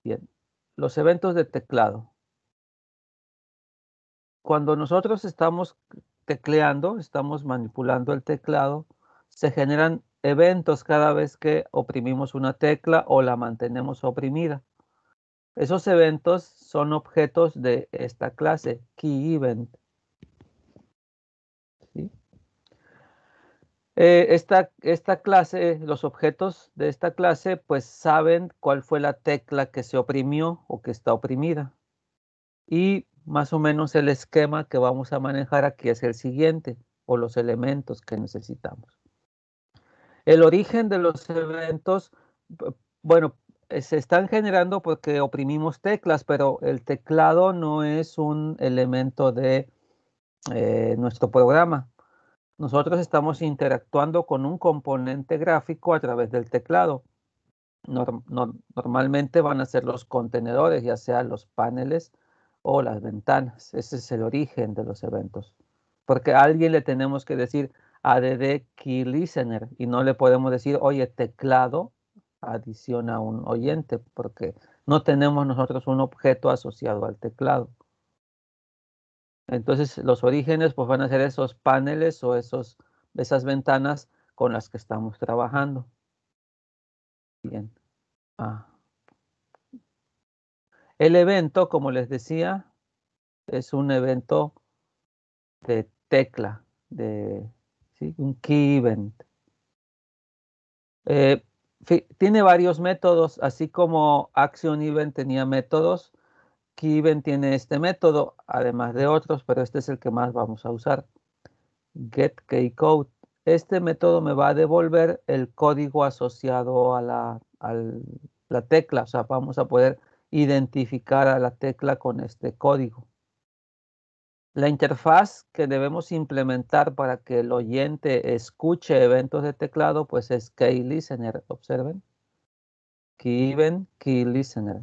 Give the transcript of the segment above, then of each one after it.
Bien, los eventos de teclado. Cuando nosotros estamos tecleando, estamos manipulando el teclado, se generan eventos cada vez que oprimimos una tecla o la mantenemos oprimida. Esos eventos son objetos de esta clase, keyEvent. ¿Sí? Esta clase, los objetos de esta clase, pues saben cuál fue la tecla que se oprimió o que está oprimida. Y más o menos el esquema que vamos a manejar aquí es el siguiente, o los elementos que necesitamos. El origen de los eventos, bueno, se están generando porque oprimimos teclas, pero el teclado no es un elemento de nuestro programa. Nosotros estamos interactuando con un componente gráfico a través del teclado. Normalmente van a ser los contenedores, ya sea los paneles o las ventanas. Ese es el origen de los eventos. Porque a alguien le tenemos que decir add key listener y no le podemos decir, oye, teclado adiciona un oyente, porque no tenemos nosotros un objeto asociado al teclado. Entonces los orígenes pues van a ser esos paneles o esas ventanas con las que estamos trabajando. Bien. El evento, como les decía, es un evento de tecla, ¿sí? Un key event. Tiene varios métodos, así como Action Event tenía métodos, Key Event tiene este método, además de otros, pero este es el que más vamos a usar. Get Key Code. Este método me va a devolver el código asociado a la tecla, o sea, vamos a poder identificar a la tecla con este código. La interfaz que debemos implementar para que el oyente escuche eventos de teclado, pues es Key Listener. Observen. Key Event, Key Listener.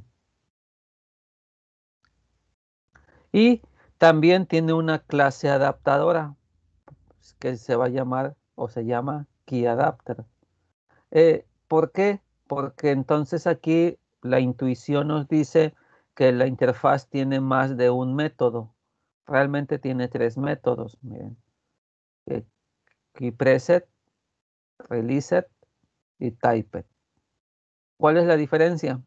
Y también tiene una clase adaptadora que se va a llamar o se llama Key Adapter. ¿Por qué? Porque entonces aquí la intuición nos dice que la interfaz tiene más de un método. Realmente tiene 3 métodos. Miren. Key Preset, Released y Typed. ¿Cuál es la diferencia?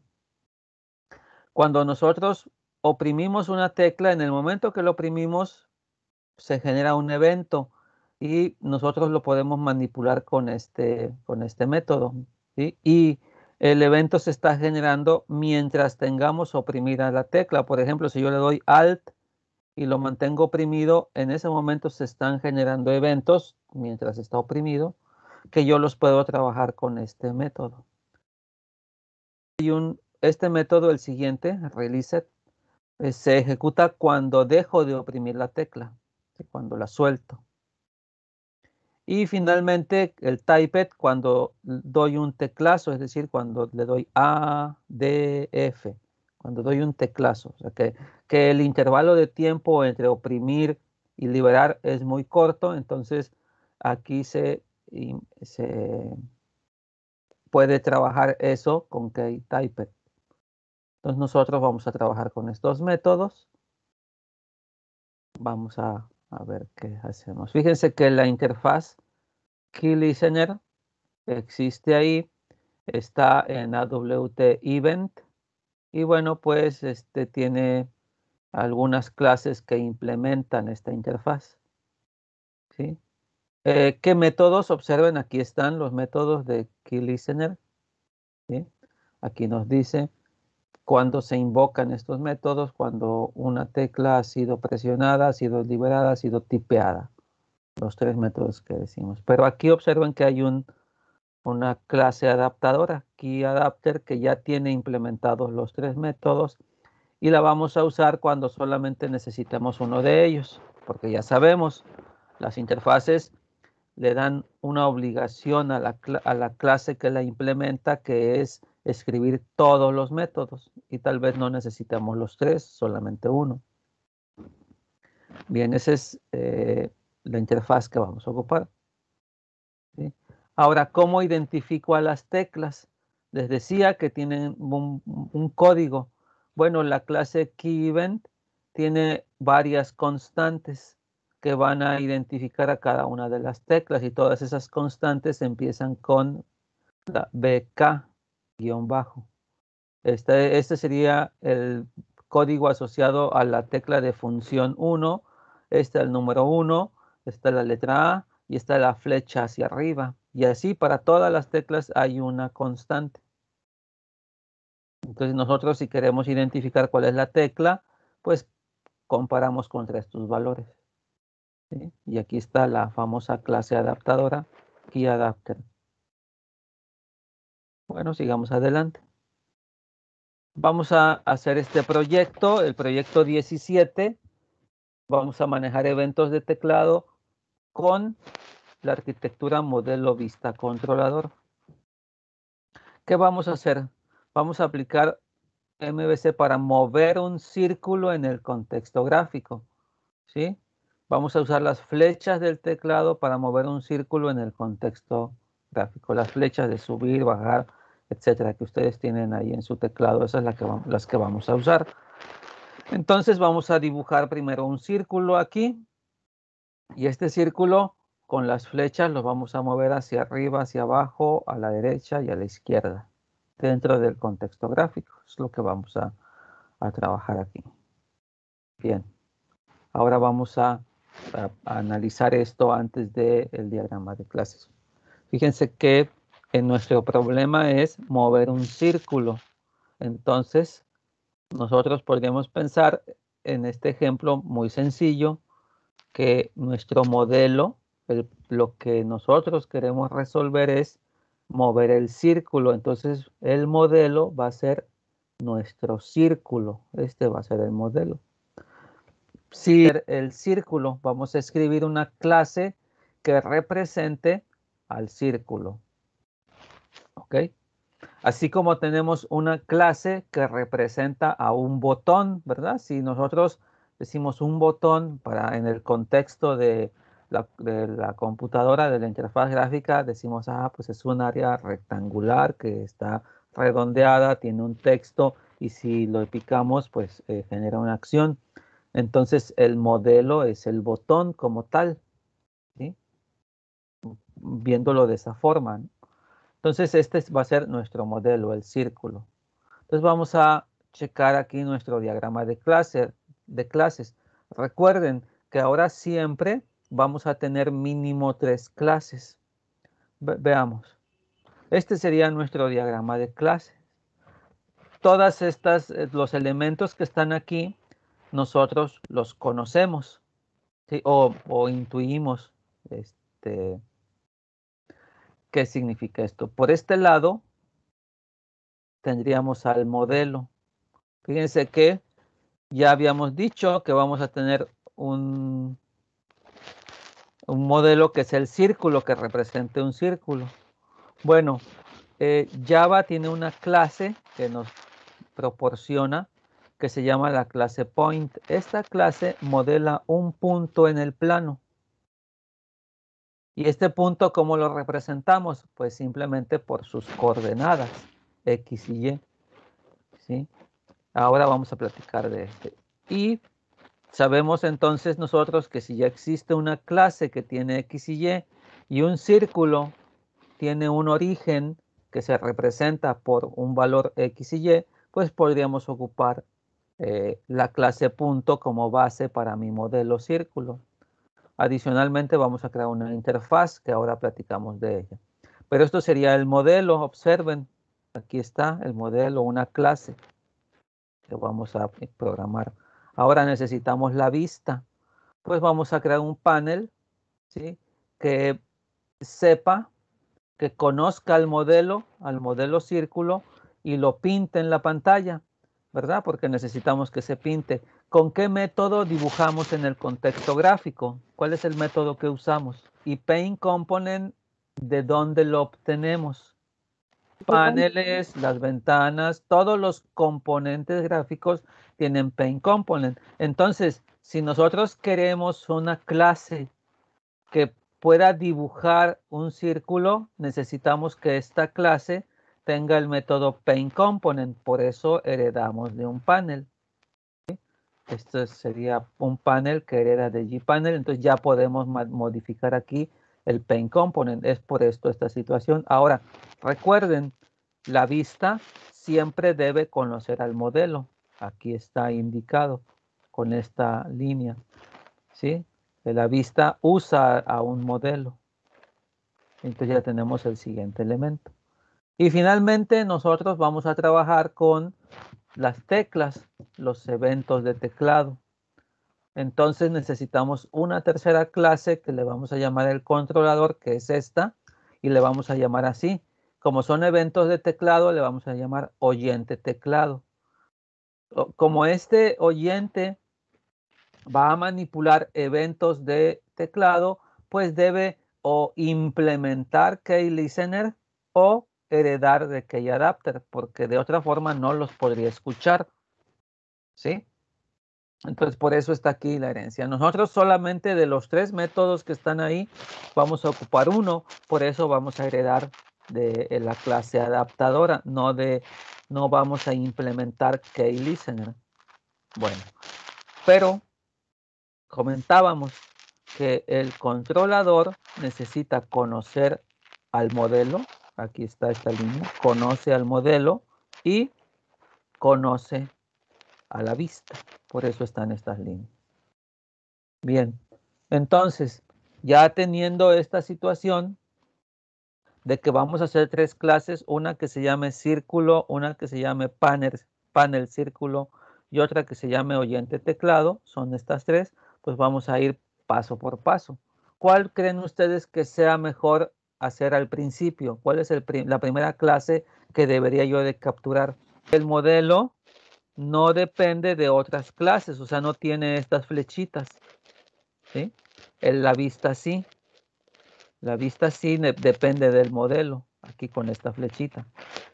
Cuando nosotros oprimimos una tecla, en el momento que lo oprimimos, se genera un evento y nosotros lo podemos manipular con este método, ¿sí? Y el evento se está generando mientras tengamos oprimida la tecla. Por ejemplo, si yo le doy Alt y lo mantengo oprimido, en ese momento se están generando eventos mientras está oprimido, que yo los puedo trabajar con este método. Este método, el siguiente, Released, se ejecuta cuando dejo de oprimir la tecla, cuando la suelto. Y finalmente el typed cuando doy un teclazo, es decir, cuando le doy A, D, F, cuando doy un teclazo. O sea que el intervalo de tiempo entre oprimir y liberar es muy corto, entonces aquí se puede trabajar eso con KTyped. Entonces nosotros vamos a trabajar con estos métodos. Vamos a ver qué hacemos. Fíjense que la interfaz Key Listener existe ahí, está en AWT Event y bueno, pues tiene algunas clases que implementan esta interfaz. ¿Sí? ¿Qué métodos? Observen, aquí están los métodos de Key Listener. ¿Sí? Aquí nos dice cuando se invocan estos métodos, cuando una tecla ha sido presionada, ha sido liberada, ha sido tipeada. Los 3 métodos que decimos. Pero aquí observen que hay una clase adaptadora, Key Adapter, que ya tiene implementados los 3 métodos y la vamos a usar cuando solamente necesitemos uno de ellos, porque ya sabemos, las interfaces le dan una obligación a la clase que la implementa, que es escribir todos los métodos y tal vez no necesitamos los 3, solamente uno. Bien, esa es la interfaz que vamos a ocupar. ¿Sí? Ahora, ¿cómo identifico a las teclas? Les decía que tienen un código. Bueno, la clase KeyEvent tiene varias constantes que van a identificar a cada una de las teclas y todas esas constantes empiezan con la BK-bajo. Este sería el código asociado a la tecla de función 1. Este es el número 1, está la letra A y está la flecha hacia arriba. Y así para todas las teclas hay una constante. Entonces nosotros si queremos identificar cuál es la tecla, pues comparamos contra estos valores, ¿sí? Y aquí está la famosa clase adaptadora, KeyAdapter. Bueno, sigamos adelante. Vamos a hacer este proyecto, el proyecto 17. Vamos a manejar eventos de teclado con la arquitectura modelo vista controlador. ¿Qué vamos a hacer? Vamos a aplicar MVC para mover un círculo en el contexto gráfico, ¿sí? Vamos a usar las flechas del teclado para mover un círculo en el contexto gráfico. Las flechas de subir, bajar, etcétera, que ustedes tienen ahí en su teclado, esas son las que vamos a usar. Entonces vamos a dibujar primero un círculo aquí. Y este círculo con las flechas lo vamos a mover hacia arriba, hacia abajo, a la derecha y a la izquierda, dentro del contexto gráfico. Es lo que vamos a trabajar aquí. Bien, ahora vamos a analizar esto antes del diagrama de clases. Fíjense que en nuestro problema es mover un círculo. Entonces, nosotros podríamos pensar en este ejemplo muy sencillo, que nuestro modelo, lo que nosotros queremos resolver es mover el círculo. Entonces el modelo va a ser nuestro círculo. Este va a ser el modelo. Si el círculo, vamos a escribir una clase que represente al círculo. ¿Ok? Así como tenemos una clase que representa a un botón, ¿verdad? Si nosotros decimos un botón en el contexto de la computadora, de la interfaz gráfica, decimos, pues es un área rectangular que está redondeada, tiene un texto y si lo picamos, pues genera una acción. Entonces el modelo es el botón como tal, ¿sí? Viéndolo de esa forma, ¿no? Entonces este va a ser nuestro modelo, el círculo. Entonces vamos a checar aquí nuestro diagrama de clases. Recuerden que ahora siempre vamos a tener mínimo 3 clases. Veamos. Este sería nuestro diagrama de clases. Todas estas, los elementos que están aquí, nosotros los conocemos, ¿sí? O intuimos qué significa esto. Por este lado tendríamos al modelo. Fíjense que ya habíamos dicho que vamos a tener un modelo que es el círculo, que represente un círculo. Bueno, Java tiene una clase que nos proporciona que se llama la clase point. Esta clase modela un punto en el plano. Y este punto, ¿cómo lo representamos? Pues simplemente por sus coordenadas, X y Y, ¿sí? Ahora vamos a platicar de este. Y sabemos entonces nosotros que si ya existe una clase que tiene X y un círculo tiene un origen que se representa por un valor X y Y, pues podríamos ocupar la clase punto como base para mi modelo círculo. Adicionalmente vamos a crear una interfaz que ahora platicamos de ella. Pero esto sería el modelo, observen, aquí está el modelo, una clase que vamos a programar. Ahora necesitamos la vista. Pues vamos a crear un panel, ¿sí? Que sepa, que conozca al modelo círculo y lo pinte en la pantalla, ¿verdad? Porque necesitamos que se pinte. ¿Con qué método dibujamos en el contexto gráfico? ¿Cuál es el método que usamos? Y Paint Component, ¿de dónde lo obtenemos? Paneles, las ventanas, todos los componentes gráficos tienen Paint Component. Entonces, si nosotros queremos una clase que pueda dibujar un círculo, necesitamos que esta clase tenga el método paintComponent, por eso heredamos de un panel. ¿Sí? Esto sería un panel que hereda de gPanel, entonces ya podemos modificar aquí el paintComponent. Es por esto esta situación. Ahora, recuerden, la vista siempre debe conocer al modelo. Aquí está indicado con esta línea, ¿sí? Que la vista usa a un modelo. Entonces ya tenemos el siguiente elemento. Y finalmente nosotros vamos a trabajar con las teclas, los eventos de teclado. Entonces necesitamos una tercera clase que le vamos a llamar el controlador, que es esta, y le vamos a llamar así. Como son eventos de teclado, le vamos a llamar oyente teclado. Como este oyente va a manipular eventos de teclado, pues debe o implementar KeyListener o heredar de KeyAdapter, porque de otra forma no los podría escuchar, ¿sí? Entonces por eso está aquí la herencia. Nosotros solamente de los 3 métodos que están ahí vamos a ocupar uno, por eso vamos a heredar de la clase adaptadora, no vamos a implementar KeyListener. Bueno, pero comentábamos que el controlador necesita conocer al modelo. Aquí está esta línea. Conoce al modelo y conoce a la vista. Por eso están estas líneas. Bien, entonces, ya teniendo esta situación de que vamos a hacer 3 clases, una que se llame círculo, una que se llame panel círculo y otra que se llame oyente teclado, son estas 3, pues vamos a ir paso por paso. ¿Cuál creen ustedes que sea mejor hacer al principio? ¿Cuál es la primera clase que debería yo de capturar? El modelo no depende de otras clases, o sea, no tiene estas flechitas, ¿sí? La vista sí. La vista sí depende del modelo, aquí con esta flechita.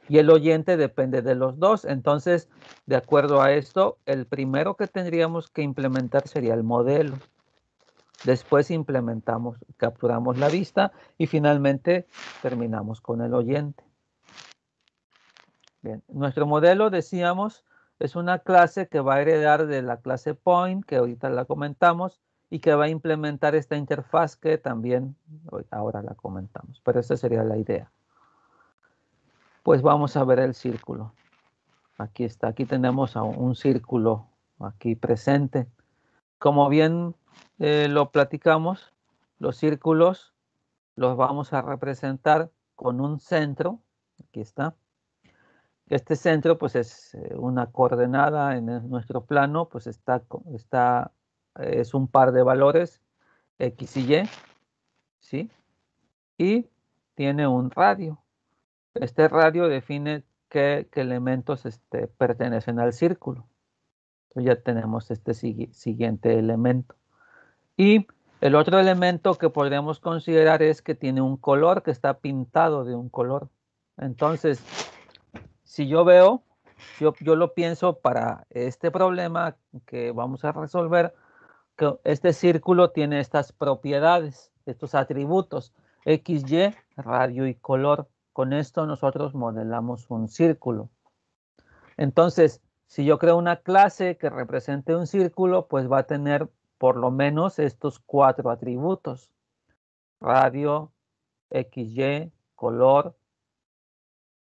Y el oyente depende de los dos. Entonces, de acuerdo a esto, el primero que tendríamos que implementar sería el modelo. Después capturamos la vista y finalmente terminamos con el oyente. Bien, nuestro modelo, decíamos, es una clase que va a heredar de la clase point, que ahorita la comentamos, y que va a implementar esta interfaz que también ahora la comentamos, pero esa sería la idea. Pues vamos a ver el círculo. Aquí está, aquí tenemos un círculo aquí presente. Como bien lo platicamos, los círculos los vamos a representar con un centro. Aquí está. Este centro pues es una coordenada en nuestro plano, pues es un par de valores X y Y, ¿sí? Y tiene un radio. Este radio define qué elementos pertenecen al círculo. Entonces ya tenemos este siguiente elemento. Y el otro elemento que podríamos considerar es que tiene un color, que está pintado de un color. Entonces, si yo veo, yo lo pienso para este problema que vamos a resolver, que este círculo tiene estas propiedades, estos atributos, X, Y, radio y color. Con esto nosotros modelamos un círculo. Entonces, si yo creo una clase que represente un círculo, pues va a tener por lo menos estos 4 atributos: radio, XY, color,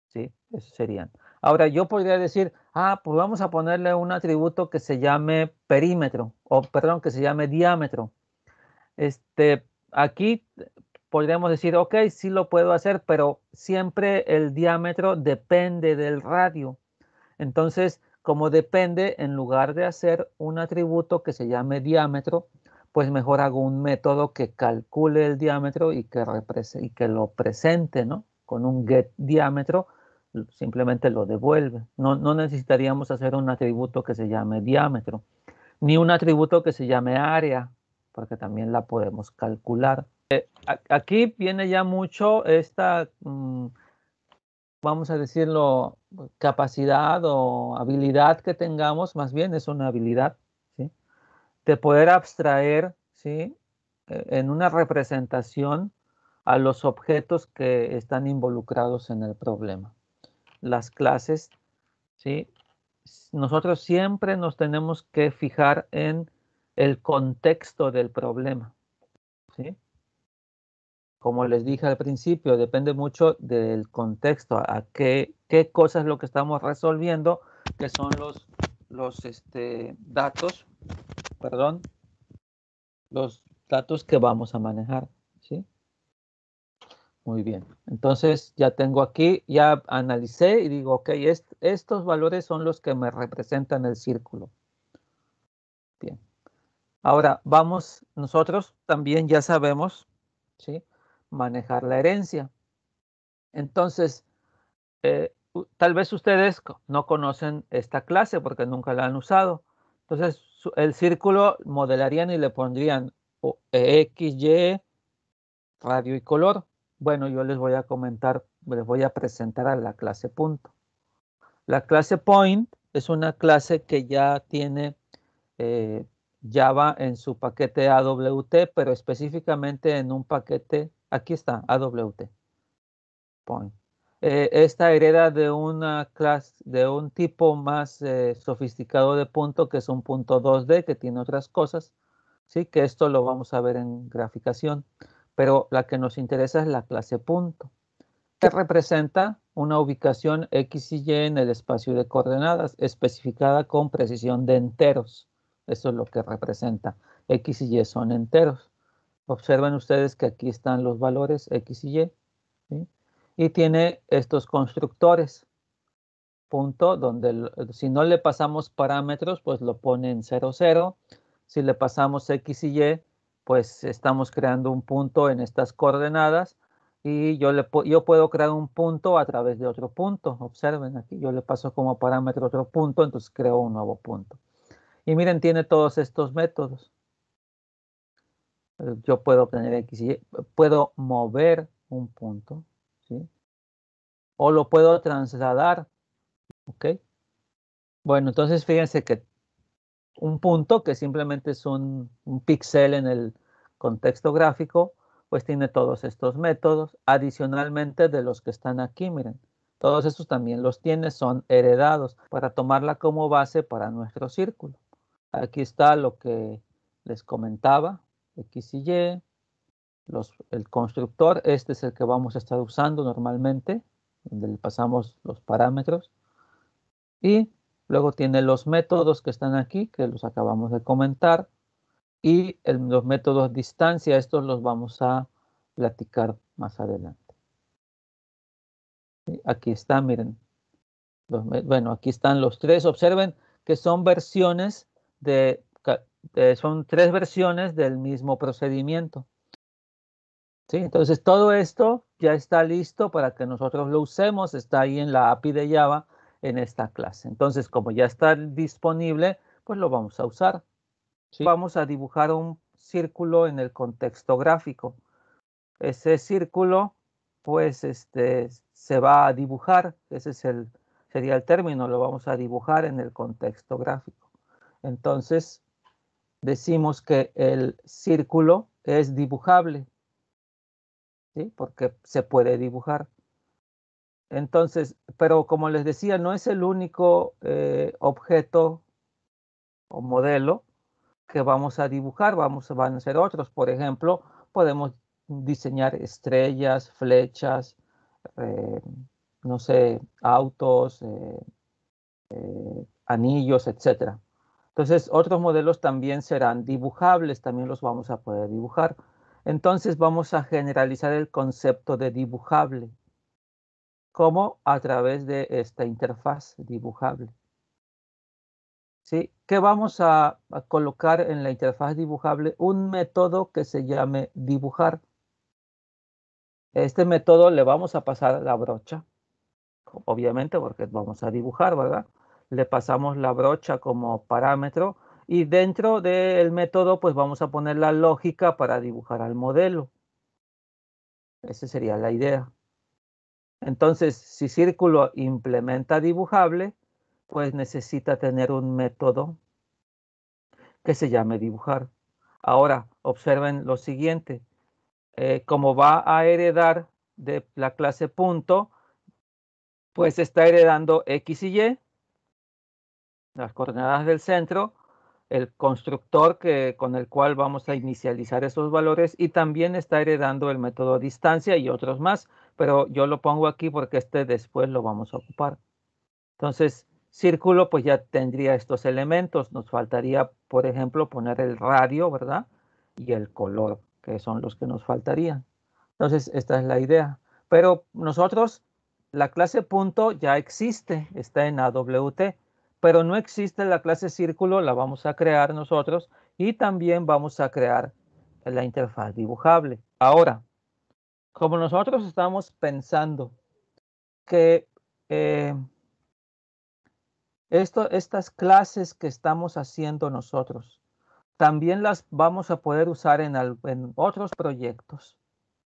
¿sí? Esos serían. Ahora, yo podría decir, pues vamos a ponerle un atributo que se llame perímetro, o perdón, que se llame diámetro. Aquí podríamos decir, ok, sí lo puedo hacer, pero siempre el diámetro depende del radio. Entonces, como depende, en lugar de hacer un atributo que se llame diámetro, pues mejor hago un método que calcule el diámetro y que lo presente, ¿no? Con un getDiámetro, simplemente lo devuelve. No necesitaríamos hacer un atributo que se llame diámetro, ni un atributo que se llame área, porque también la podemos calcular. Aquí viene ya mucho esta, vamos a decirlo, capacidad o habilidad que tengamos, más bien es una habilidad, ¿sí? De poder abstraer, ¿sí? En una representación a los objetos que están involucrados en el problema. las clases, ¿sí? Nosotros siempre nos tenemos que fijar en el contexto del problema, ¿sí? Como les dije al principio, depende mucho del contexto, a qué cosa es lo que estamos resolviendo, que son los datos, perdón, los datos que vamos a manejar, ¿sí? Muy bien. Entonces ya tengo aquí, ya analicé y digo, ok, estos valores son los que me representan el círculo. Bien. Ahora vamos, nosotros también ya sabemos, ¿sí? Manejar la herencia. Entonces, tal vez ustedes no conocen esta clase porque nunca la han usado. Entonces, el círculo modelarían y le pondrían X, Y, radio y color. Bueno, yo les voy a comentar, les voy a presentar a la clase punto. La clase point es una clase que ya tiene Java en su paquete AWT, pero específicamente en un paquete, aquí está, AWT, point. Esta hereda de una clase, de un tipo más sofisticado de punto, que es un punto 2D, que tiene otras cosas, ¿sí? Que esto lo vamos a ver en graficación, pero la que nos interesa es la clase punto, que representa una ubicación X y Y en el espacio de coordenadas, especificada con precisión de enteros. Eso es lo que representa. X y Y son enteros. Observen ustedes que aquí están los valores X y Y, ¿sí? Y tiene estos constructores, punto, donde si no le pasamos parámetros, pues lo pone en 0, 0. Si le pasamos X y Y, pues estamos creando un punto en estas coordenadas y yo puedo crear un punto a través de otro punto. Observen aquí, yo le paso como parámetro otro punto, entonces creo un nuevo punto. Y miren, tiene todos estos métodos. Yo puedo obtener X y Y, puedo mover un punto, ¿sí? O lo puedo trasladar, ¿ok? Bueno, entonces fíjense que un punto, que simplemente es un píxel en el contexto gráfico, pues tiene todos estos métodos, adicionalmente de los que están aquí, miren. Todos estos también los tiene, son heredados para tomarla como base para nuestro círculo. Aquí está lo que les comentaba, X y Y, el constructor, este es el que vamos a estar usando normalmente, donde le pasamos los parámetros. Y luego tiene los métodos que están aquí, que los acabamos de comentar. Y los métodos distancia, estos los vamos a platicar más adelante. ¿Sí? Aquí está, miren. Bueno, aquí están los tres. Observen que son versiones son tres versiones del mismo procedimiento. ¿Sí? Entonces todo esto ya está listo para que nosotros lo usemos. Está ahí en la API de Java en esta clase. Entonces, como ya está disponible, pues lo vamos a usar. ¿Sí? Vamos a dibujar un círculo en el contexto gráfico. Ese círculo, pues, se va a dibujar. Ese sería el término. Lo vamos a dibujar en el contexto gráfico. Entonces, decimos que el círculo es dibujable, ¿sí? Porque se puede dibujar. Entonces, pero como les decía, no es el único objeto o modelo que vamos a dibujar, van a ser otros. Por ejemplo, podemos diseñar estrellas, flechas, eh, no sé, autos, anillos, etcétera. Entonces, otros modelos también serán dibujables, también los vamos a poder dibujar. Entonces, vamos a generalizar el concepto de dibujable, como a través de esta interfaz dibujable. ¿Sí? ¿Qué vamos a colocar en la interfaz dibujable? Un método que se llame dibujar. Este método le vamos a pasar la brocha, obviamente porque vamos a dibujar, ¿verdad? Le pasamos la brocha como parámetro y dentro del método pues vamos a poner la lógica para dibujar al modelo. Esa sería la idea. Entonces, si círculo implementa dibujable, pues necesita tener un método que se llame dibujar. Ahora, observen lo siguiente. Como va a heredar de la clase punto, pues está heredando X y Y, las coordenadas del centro, el constructor con el cual vamos a inicializar esos valores, y también está heredando el método distancia y otros más, pero yo lo pongo aquí porque después lo vamos a ocupar. Entonces, círculo pues ya tendría estos elementos. Nos faltaría, por ejemplo, poner el radio, ¿verdad? Y el color, que son los que nos faltarían. Entonces, esta es la idea. Pero nosotros, la clase punto ya existe, está en AWT, pero no existe la clase círculo, la vamos a crear nosotros y también vamos a crear la interfaz dibujable. Ahora, como nosotros estamos pensando que estas clases que estamos haciendo nosotros, también las vamos a poder usar en otros proyectos,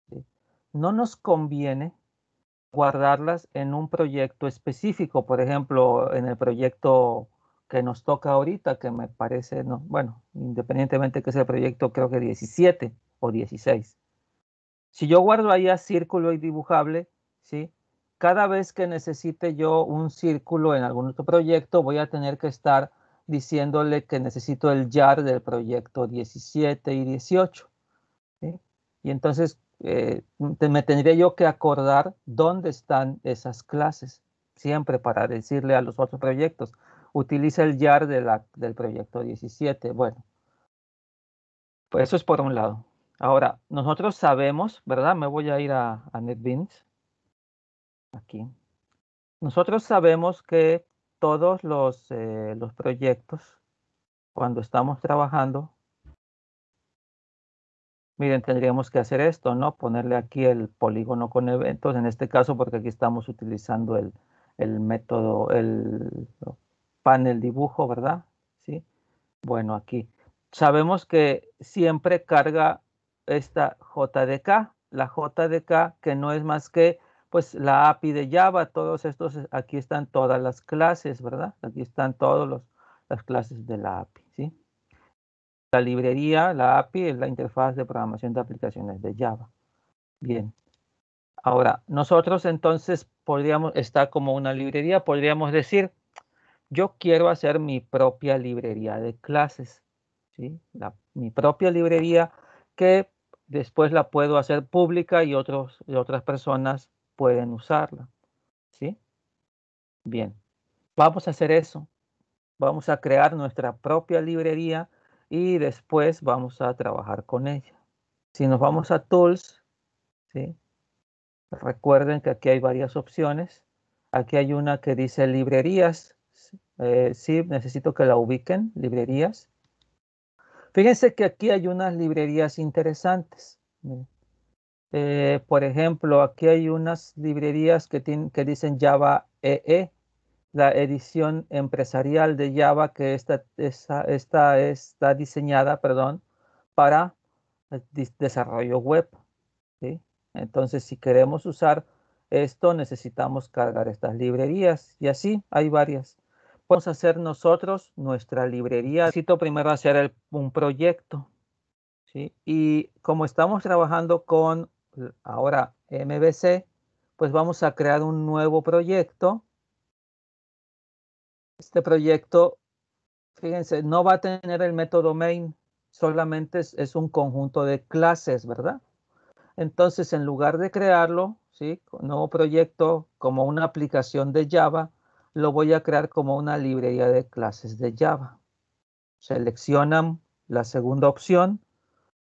¿sí? No nos conviene guardarlas en un proyecto específico, por ejemplo, en el proyecto que nos toca ahorita, que me parece, no, bueno, independientemente que sea el proyecto, creo que 17 o 16. Si yo guardo ahí a círculo y dibujable, ¿sí? Cada vez que necesite yo un círculo en algún otro proyecto, voy a tener que estar diciéndole que necesito el YAR del proyecto 17 y 18. ¿Sí? Y entonces me tendría yo que acordar dónde están esas clases, siempre para decirle a los otros proyectos, utiliza el YAR del proyecto 17. Bueno, pues eso es por un lado. Ahora, nosotros sabemos, ¿verdad? Me voy a ir a NetBeans, aquí. Nosotros sabemos que todos los proyectos, cuando estamos trabajando, miren, tendríamos que hacer esto, ¿no? Ponerle aquí el polígono con eventos, en este caso, porque aquí estamos utilizando el método, el panel dibujo, ¿verdad? Sí. Bueno, aquí sabemos que siempre carga esta JDK, la JDK que no es más que pues la API de Java, todos estos, aquí están todas las clases, ¿verdad? Aquí están todas las clases de la API, ¿sí? La librería, la API, es la interfaz de programación de aplicaciones de Java. Bien. Ahora, nosotros entonces podríamos, está como una librería, podríamos decir, yo quiero hacer mi propia librería de clases, ¿sí? Mi propia librería que después la puedo hacer pública y otras personas pueden usarla, ¿sí? Bien, vamos a hacer eso. Vamos a crear nuestra propia librería y después vamos a trabajar con ella. Si nos vamos a Tools, ¿sí? Recuerden que aquí hay varias opciones. Aquí hay una que dice librerías. Sí, necesito que la ubiquen, librerías. Fíjense que aquí hay unas librerías interesantes. Por ejemplo, aquí hay unas librerías que dicen Java EE, la edición empresarial de Java, que está diseñada, perdón, para desarrollo web, ¿sí? Entonces, si queremos usar esto, necesitamos cargar estas librerías y así hay varias. Podemos hacer nosotros nuestra librería. Necesito primero hacer un proyecto, ¿sí? Y como estamos trabajando con ahora MVC, pues vamos a crear un nuevo proyecto. Este proyecto, fíjense, no va a tener el método main, solamente es un conjunto de clases, ¿verdad? Entonces, en lugar de crearlo, ¿sí? Nuevo proyecto como una aplicación de Java, lo voy a crear como una librería de clases de Java. Seleccionan la segunda opción,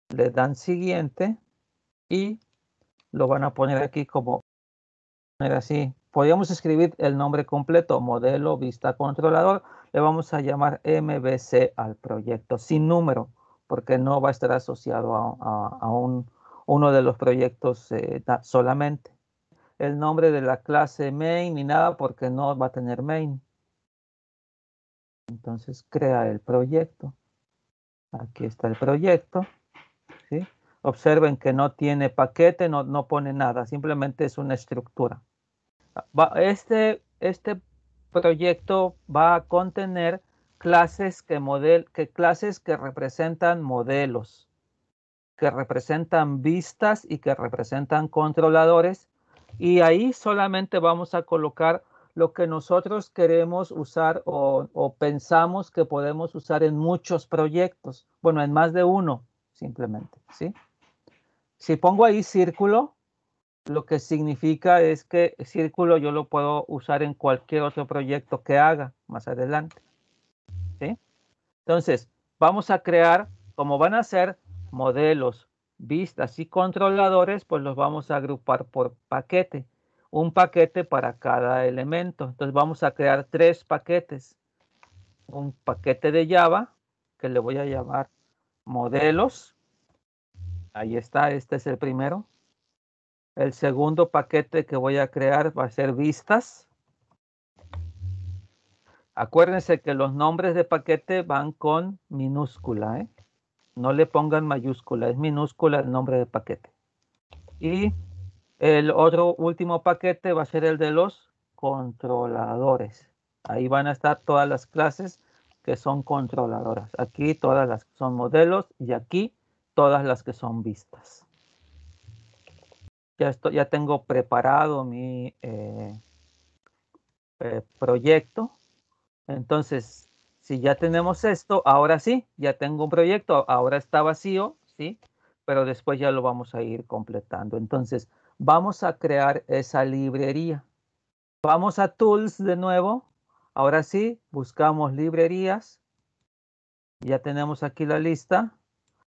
le dan siguiente y lo van a poner aquí como así. Podríamos escribir el nombre completo, modelo vista controlador. Le vamos a llamar MVC al proyecto sin número, porque no va a estar asociado a uno de los proyectos solamente. El nombre de la clase main ni nada, porque no va a tener main. Entonces crea el proyecto. Aquí está el proyecto, ¿sí? Observen que no tiene paquete, no pone nada, simplemente es una estructura. Este proyecto va a contener clases clases que representan modelos, que representan vistas y que representan controladores, Y ahí solamente vamos a colocar lo que nosotros queremos usar o pensamos que podemos usar en muchos proyectos. Bueno, en más de uno, simplemente, ¿sí? Si pongo ahí círculo, lo que significa es que círculo yo lo puedo usar en cualquier otro proyecto que haga más adelante, ¿sí? Entonces, vamos a crear, como van a ser modelos, vistas y controladores, pues los vamos a agrupar por paquete. Un paquete para cada elemento. Entonces vamos a crear 3 paquetes. Un paquete de Java, que le voy a llamar modelos. Ahí está, este es el primero. El segundo paquete que voy a crear va a ser vistas. Acuérdense que los nombres de paquete van con minúscula, ¿eh? No le pongan mayúscula, es minúscula el nombre de paquete. Y el otro último paquete va a ser el de los controladores. Ahí van a estar todas las clases que son controladoras. Aquí todas las que son modelos y aquí todas las que son vistas. Ya tengo preparado mi proyecto. Entonces, si ya tenemos esto, ahora sí, ya tengo un proyecto, ahora está vacío, ¿sí? Pero después ya lo vamos a ir completando. Entonces, vamos a crear esa librería. Vamos a Tools de nuevo. Ahora sí, buscamos librerías. Ya tenemos aquí la lista.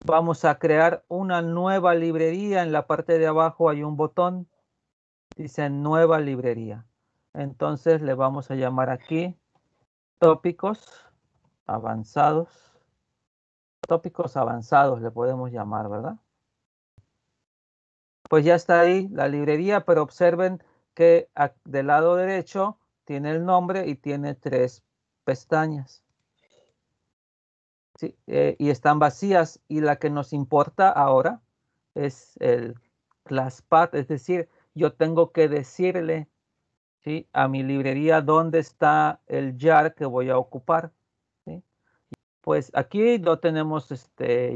Vamos a crear una nueva librería. En la parte de abajo hay un botón. Dice nueva librería. Entonces le vamos a llamar aquí tópicos avanzados. Tópicos avanzados le podemos llamar, ¿verdad? Pues ya está ahí la librería, pero observen que del lado derecho tiene el nombre y tiene 3 pestañas. ¿Sí? Y están vacías, y la que nos importa ahora es el class path, es decir, yo tengo que decirle, ¿sí?, a mi librería dónde está el jar que voy a ocupar, ¿sí? Pues aquí no tenemos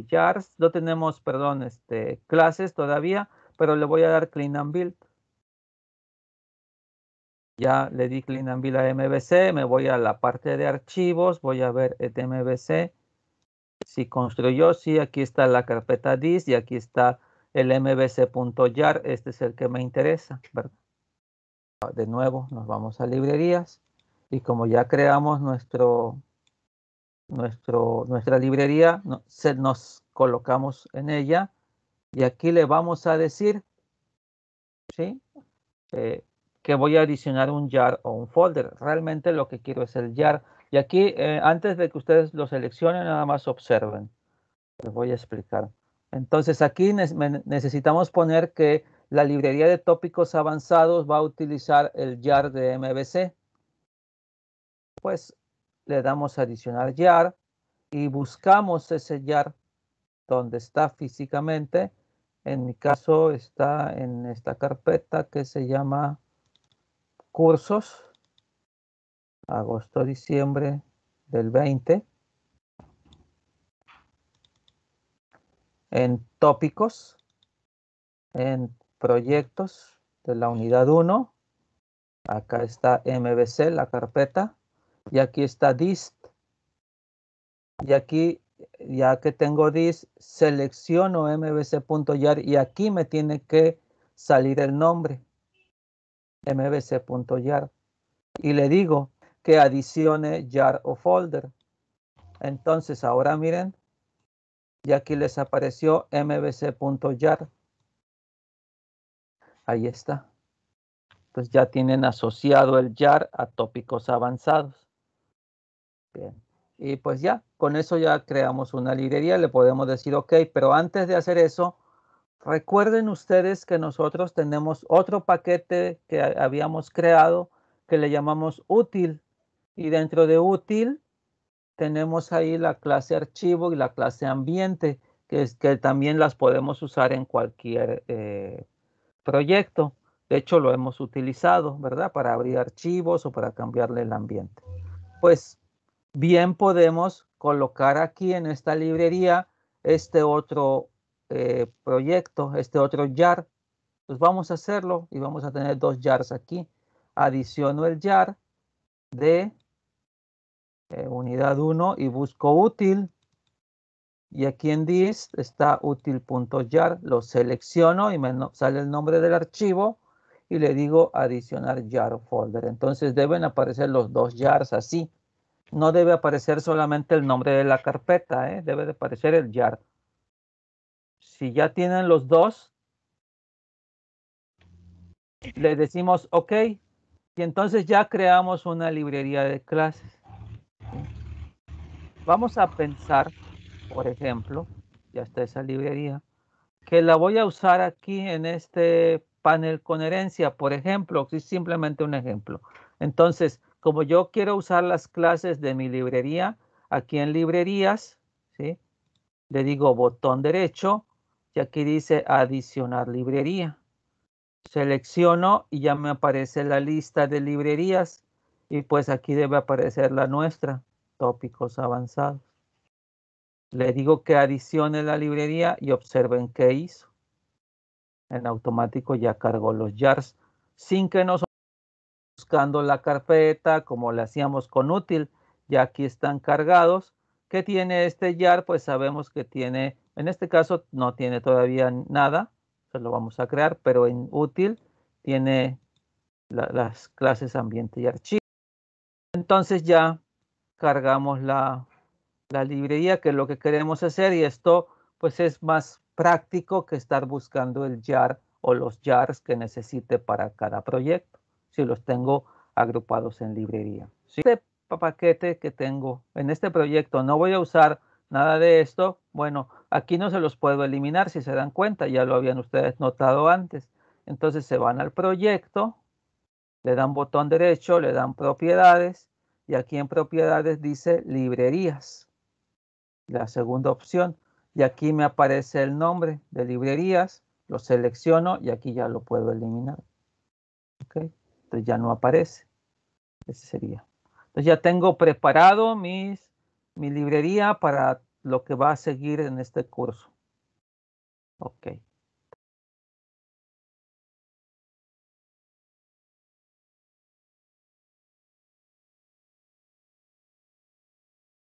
jars, no tenemos, perdón, clases todavía, pero le voy a dar clean and build. Ya le di clean and build a MVC, me voy a la parte de archivos, voy a ver el MVC. Si construyó, sí, aquí está la carpeta dis y aquí está el mvc.jar, este es el que me interesa, ¿verdad? De nuevo nos vamos a librerías y como ya creamos nuestra librería, nos colocamos en ella y aquí le vamos a decir, ¿sí?, que voy a adicionar un jar o un folder. Realmente lo que quiero es el jar. Y aquí, antes de que ustedes lo seleccionen, nada más observen. Les voy a explicar. Entonces aquí necesitamos poner que la librería de tópicos avanzados va a utilizar el jar de MVC. Pues le damos a adicionar jar y buscamos ese jar donde está físicamente. En mi caso está en esta carpeta que se llama cursos, agosto-diciembre del 20. En tópicos, en proyectos de la unidad 1. Acá está MVC, la carpeta. Y aquí está dist. Y aquí, ya que tengo dist, selecciono mvc.jar y aquí me tiene que salir el nombre. mvc.jar. Y le digo que adicione jar o folder. Entonces ahora miren, y aquí les apareció mvc.jar. Ahí está. Pues ya tienen asociado el jar a tópicos avanzados. Bien. Y pues ya, con eso ya creamos una librería. Le podemos decir OK, pero antes de hacer eso, recuerden ustedes que nosotros tenemos otro paquete que habíamos creado que le llamamos útil. Y dentro de útil tenemos ahí la clase archivo y la clase ambiente, que también las podemos usar en cualquier proyecto. De hecho, lo hemos utilizado, ¿verdad? Para abrir archivos o para cambiarle el ambiente. Pues bien podemos colocar aquí en esta librería este otro proyecto, este otro jar. Pues vamos a hacerlo y vamos a tener dos jars aquí. Adiciono el jar de unidad 1 y busco útil. Y aquí en this está útil.jar. Lo selecciono y me sale el nombre del archivo y le digo adicionar jar folder. Entonces deben aparecer los dos jars así. No debe aparecer solamente el nombre de la carpeta, debe de aparecer el jar. Si ya tienen los dos, le decimos OK. Y entonces ya creamos una librería de clases. Vamos a pensar, por ejemplo, ya está esa librería, que la voy a usar aquí en este panel con herencia, por ejemplo, es simplemente un ejemplo. Entonces, como yo quiero usar las clases de mi librería, aquí en librerías, ¿sí? Le digo botón derecho y aquí dice adicionar librería. Selecciono y ya me aparece la lista de librerías y pues aquí debe aparecer la nuestra, tópicos avanzados. Le digo que adicione la librería y observen qué hizo. En automático ya cargó los jars sin que nosotros buscando la carpeta como le hacíamos con útil. Ya aquí están cargados. ¿Qué tiene este jar? Pues sabemos que tiene, en este caso no tiene todavía nada, se lo vamos a crear, pero en útil tiene las clases ambiente y archivo. Entonces ya cargamos la librería, que es lo que queremos hacer, y esto pues es más práctico que estar buscando el jar o los jars que necesite para cada proyecto, si los tengo agrupados en librería. Si este paquete que tengo en este proyecto no voy a usar nada de esto, bueno, aquí no se los puedo eliminar, si se dan cuenta, ya lo habían ustedes notado antes. Entonces se van al proyecto, le dan botón derecho, le dan propiedades, y aquí en propiedades dice librerías, la segunda opción, y aquí me aparece el nombre de librerías, lo selecciono y aquí ya lo puedo eliminar. ¿Ok? Entonces ya no aparece. Ese sería. Entonces ya tengo preparado mi librería para lo que va a seguir en este curso. Ok.